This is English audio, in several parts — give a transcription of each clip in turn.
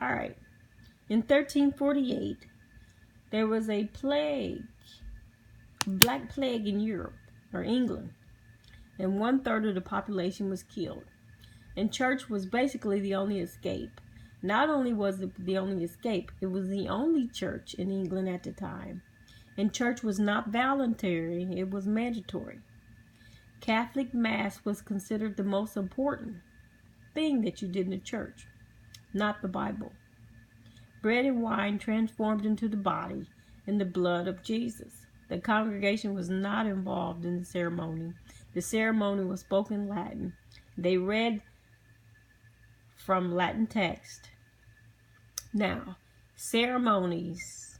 All right. In 1348, there was a plague, black plague in Europe, or England, and 1/3 of the population was killed. And church was basically the only escape. Not only was it the only escape, it was the only church in England at the time. And church was not voluntary, it was mandatory. Catholic Mass was considered the most important thing that you did in the church, not the Bible. Bread and wine transformed into the body and the blood of Jesus. The congregation was not involved in the ceremony. The ceremony was spoken Latin. They read from Latin text. Now, ceremonies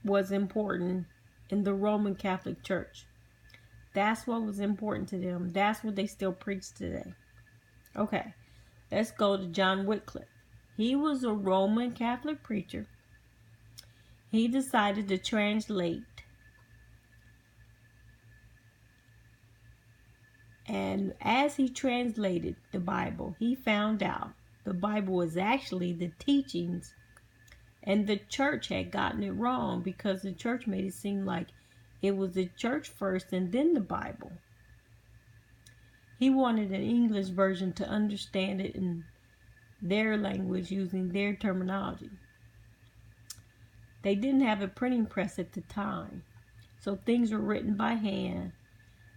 was important in the Roman Catholic Church. That's what was important to them. That's what they still preach today. Okay, let's go to John Wycliffe. He was a Roman Catholic preacher. He decided to translate. And as he translated the Bible, he found out the Bible was actually the teachings, and the church had gotten it wrong because the church made it seem like it was the church first and then the Bible. He wanted an English version to understand it in their language using their terminology. They didn't have a printing press at the time, so things were written by hand,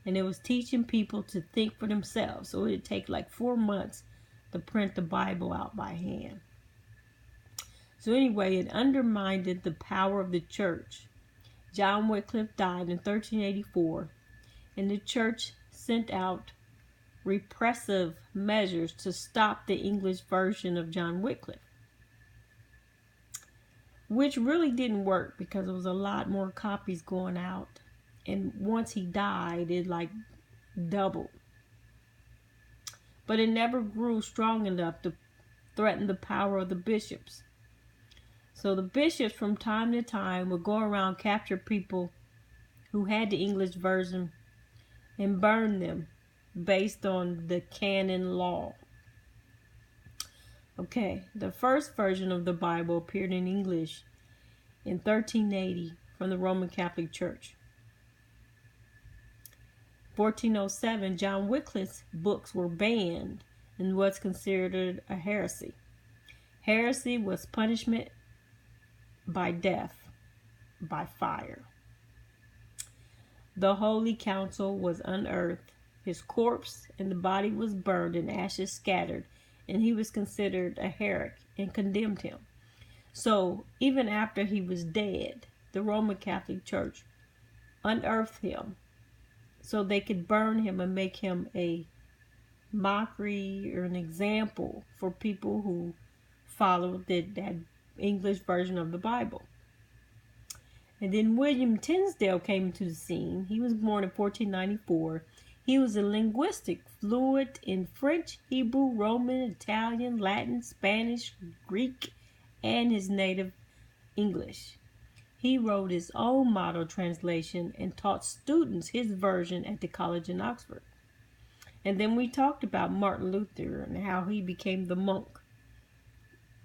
and it was teaching people to think for themselves. So it would take like 4 months to print the Bible out by hand. So anyway, it undermined the power of the church. John Wycliffe died in 1384, and the church sent out repressive measures to stop the English version of John Wycliffe, which really didn't work because there was a lot more copies going out, and once he died, it like doubled. But it never grew strong enough to threaten the power of the bishops. So the bishops from time to time would go around, capture people who had the English version and burn them based on the canon law. Okay, the first version of the Bible appeared in English in 1380 from the Roman Catholic Church. 1407, John Wycliffe's books were banned and was considered a heresy. Heresy was punishment by death, by fire. The Holy Council was unearthed. His corpse and the body was burned and ashes scattered, and he was considered a heretic and condemned him. So even after he was dead, the Roman Catholic Church unearthed him so they could burn him and make him a mockery or an example for people who followed that English version of the Bible. And then William Tyndale came into the scene. He was born in 1494. He was a linguistic, fluent in French, Hebrew, Roman, Italian, Latin, Spanish, Greek, and his native English. He wrote his own model translation and taught students his version at the college in Oxford. And then we talked about Martin Luther and how he became the monk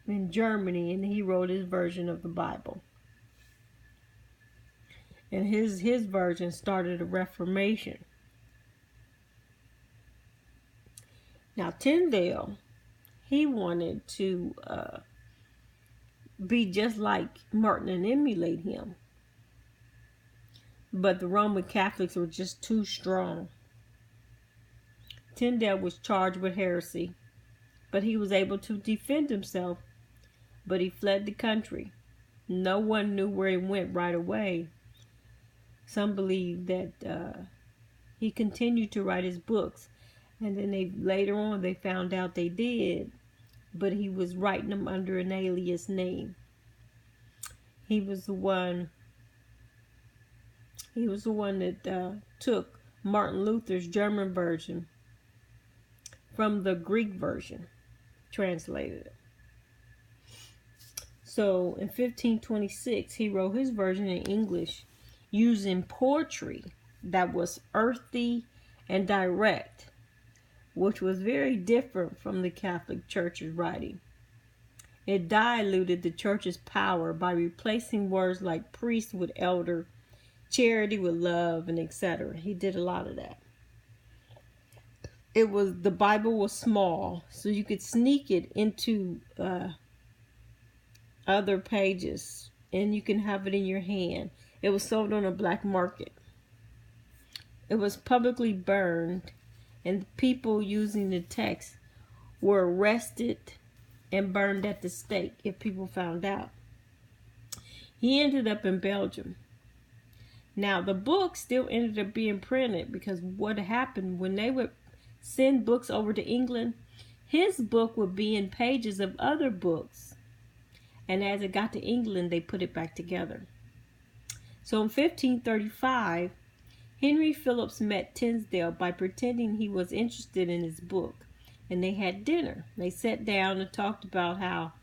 in Germany, and he wrote his version of the Bible. And his version started a Reformation. Now Tyndale, he wanted to be just like Martin and emulate him. But the Roman Catholics were just too strong. Tyndale was charged with heresy, but he was able to defend himself, but he fled the country. No one knew where he went right away. Some believe that he continued to write his books, and then later on they found out they did, but he was writing them under an alias name. He was the one that took Martin Luther's German version from the Greek version, translated it. So in 1526, he wrote his version in English using poetry that was earthy and direct, which was very different from the Catholic Church's writing. It diluted the church's power by replacing words like priest with elder, charity with love, and etc. He did a lot of that. The Bible was small, so you could sneak it into other pages, and you can have it in your hand. It was sold on a black market. It was publicly burned, and people using the text were arrested and burned at the stake if people found out. He ended up in Belgium. Now, the book still ended up being printed, because what happened when they would send books over to England, his book would be in pages of other books. And as it got to England, they put it back together. So in 1535, Henry Phillips met Tinsdale by pretending he was interested in his book. And they had dinner. They sat down and talked about how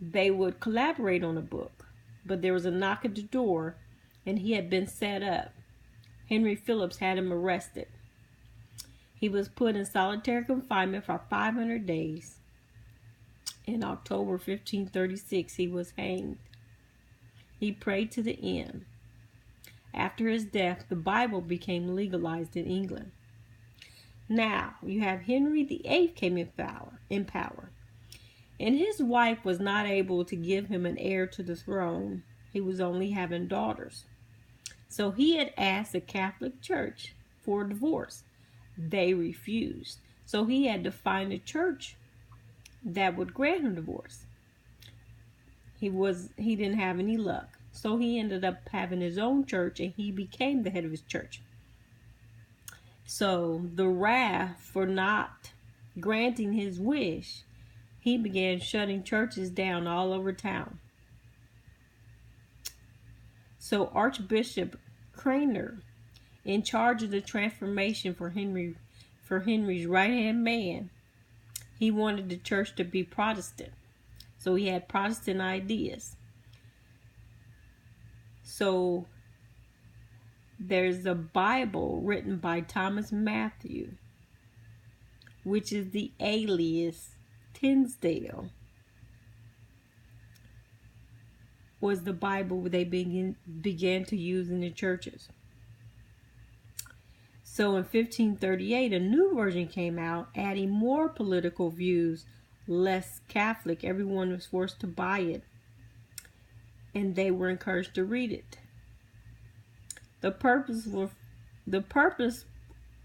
they would collaborate on a book. But there was a knock at the door, and he had been set up. Henry Phillips had him arrested. He was put in solitary confinement for 500 days. In October 1536, he was hanged. He prayed to the end. After his death, the Bible became legalized in England. Now, you have Henry VIII came in power. And his wife was not able to give him an heir to the throne. He was only having daughters. So he had asked the Catholic Church for a divorce. They refused. So he had to find a church that would grant him divorce. He didn't have any luck. So he ended up having his own church, and he became the head of his church. So the wrath for not granting his wish, he began shutting churches down all over town. So Archbishop Cranmer, in charge of the transformation for Henry's right-hand man, he wanted the church to be Protestant. So he had Protestant ideas. So there's a Bible written by Thomas Matthew, which is the alias Tinsdale, was the Bible they began to use in the churches. So in 1538, a new version came out, adding more political views, less Catholic. Everyone was forced to buy it, and they were encouraged to read it. The purpose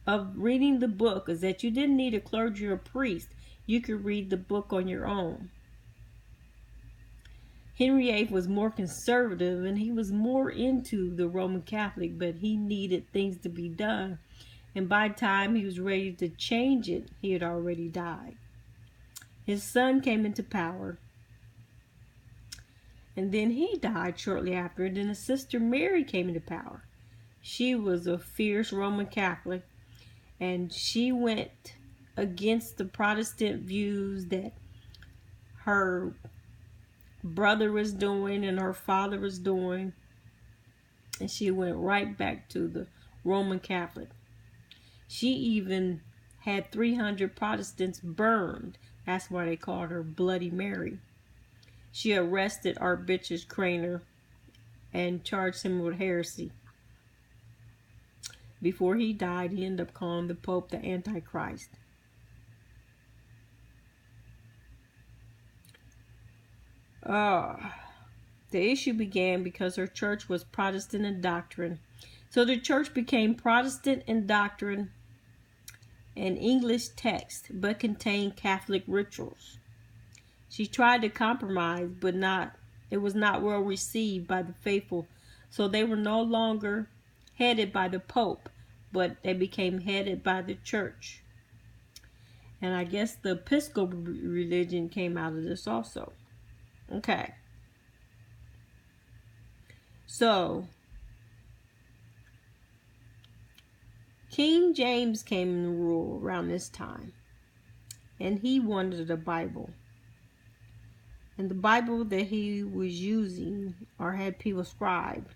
of reading the book is that you didn't need a clergy or priest. You could read the book on your own. Henry VIII was more conservative, and he was more into the Roman Catholic, but he needed things to be done. And by the time he was ready to change it, he had already died. His son came into power, and then he died shortly after. And then his sister Mary came into power. She was a fierce Roman Catholic, and she went against the Protestant views that her brother was doing and her father was doing, and she went right back to the Roman Catholic. She even had 300 Protestants burned. That's why they called her Bloody Mary. She arrested Archbishop Cranmer and charged him with heresy. Before he died, he ended up calling the Pope the Antichrist. The issue began because her church was Protestant in doctrine. So the church became Protestant in doctrine and English text, but contained Catholic rituals. She tried to compromise, but it was not well received by the faithful. So they were no longer headed by the Pope, but they became headed by the church. And I guess the Episcopal religion came out of this also. Okay. So King James came in rule around this time, and he wanted a Bible. And the Bible that he was using, or had people scribe,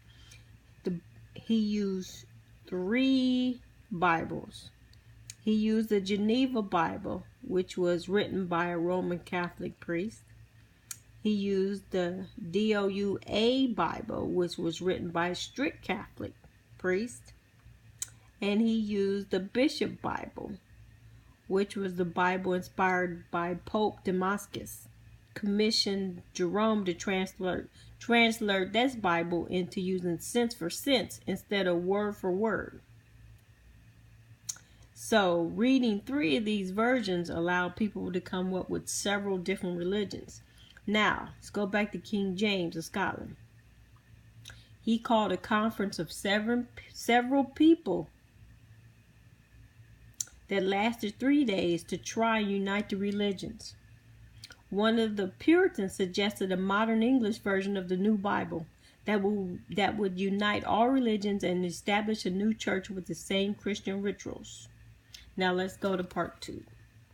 he used 3 Bibles. He used the Geneva Bible, which was written by a Roman Catholic priest. He used the DOUA Bible, which was written by a strict Catholic priest. And he used the Bishop Bible, which was the Bible inspired by Pope Damascus, commissioned Jerome to translate this Bible into using sense for sense instead of word for word. So reading 3 of these versions allowed people to come up with several different religions. Now, let's go back to King James of Scotland. He called a conference of several people that lasted 3 days to try and unite the religions. One of the Puritans suggested a modern English version of the New Bible that would unite all religions and establish a new church with the same Christian rituals. Now let's go to part 2.